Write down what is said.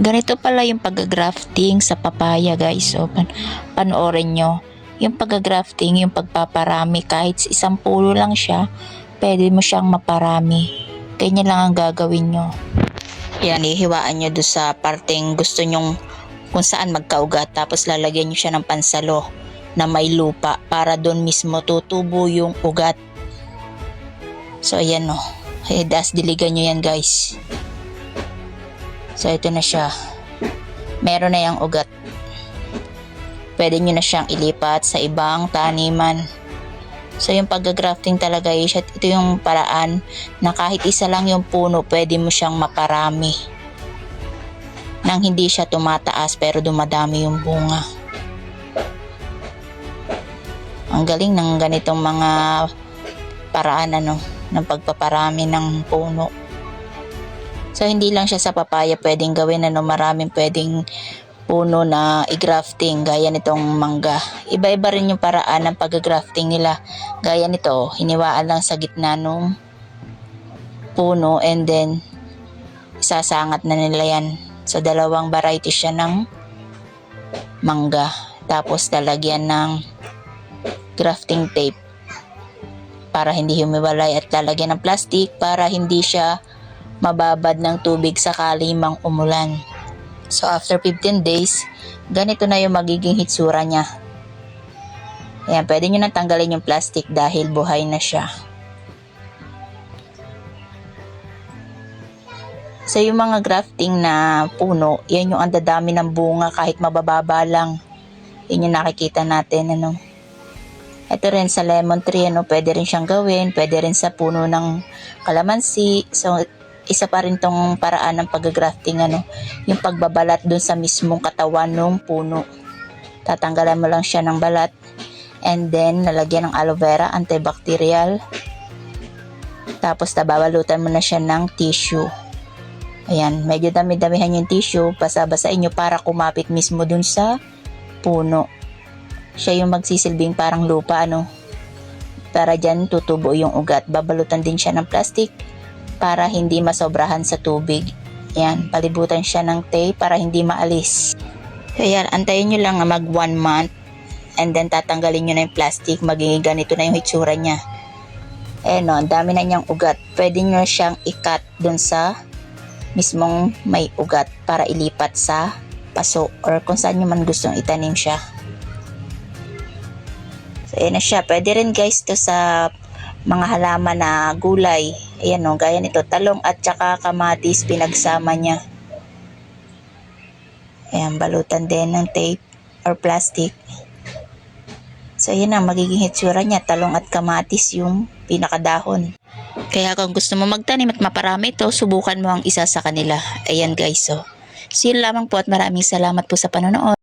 Ganito pala yung pag-grafting sa papaya guys. So, panoorin nyo. Yung pag-grafting, yung pagpaparami, kahit isang pulo lang siya, pwede mo siyang maparami. Ganyan lang ang gagawin nyo. Yan, ihiwaan nyo doon sa parteng gusto nyong kung saan magkaugat. Tapos lalagyan nyo siya ng pansalo na may lupa para doon mismo tutubo yung ugat. So, ayan o. Das diligan nyo yan guys. So, ito na siya. Meron na yung ugat. Pwede nyo na siyang ilipat sa ibang taniman. So, yung pag-grafting talaga, ito yung paraan na kahit isa lang yung puno, pwede mo siyang maparami. Nang hindi siya tumataas pero dumadami yung bunga. Ang galing ng ganitong mga paraan ng pagpaparami ng puno. So, hindi lang siya sa papaya pwedeng gawin, maraming pwedeng puno na i-grafting, gaya nitong mangga. Iba-iba rin yung paraan ng pag-grafting nila. Gaya nito, hiniwaan lang sa gitna nung puno and then isasangat na nila yan. So, dalawang variety siya ng mangga. Tapos, lalagyan ng grafting tape para hindi humiwalay at lalagyan ng plastic para hindi siya mababad ng tubig sakali mang umulan. So, after 15 days, ganito na yung magiging hitsura niya. Ayan, pwede nyo nang tanggalin yung plastic dahil buhay na siya. So, yung mga grafting na puno, yan yung andadami ng bunga kahit mabababa lang. Yun yung nakikita natin, Ito rin sa lemon tree, pwede rin siyang gawin. Pwede rin sa puno ng kalamansi. So, isa pa rin tong paraan ng pag-grafting, yung pagbabalat dun sa mismong katawan ng puno. Tatanggalan mo lang siya ng balat and then lalagyan ng aloe vera, antibacterial. Tapos tababalutan mo na siya ng tissue. Ayan, medyo dami-damihan yung tissue, basa-basain nyo para kumapit mismo dun sa puno. Siya yung magsisilbing parang lupa, para dyan tutubo yung ugat. Babalutan din siya ng plastic para hindi masobrahan sa tubig. Ayan, palibutan siya ng tape para hindi maalis. Ayan, antayin nyo lang mag 1 month and then tatanggalin nyo na yung plastic. Magiging ganito na yung hitsura niya. Ayan ang dami na niyang ugat. Pwede nyo siyang i-cut dun sa mismong may ugat para ilipat sa paso or kung saan nyo man gustong itanim siya. So, ayan na siya. Pwede rin guys to sa mga halaman na gulay. Ayan gaya nito, talong at saka kamatis, pinagsama niya. Ayan, balutan din ng tape or plastic. So, ayan na, magiging hitsura niya, talong at kamatis yung pinakadahon. Kaya kung gusto mo magtanim at maparami ito, subukan mo ang isa sa kanila. Ayan guys, so. See you lamang po at maraming salamat po sa panonood.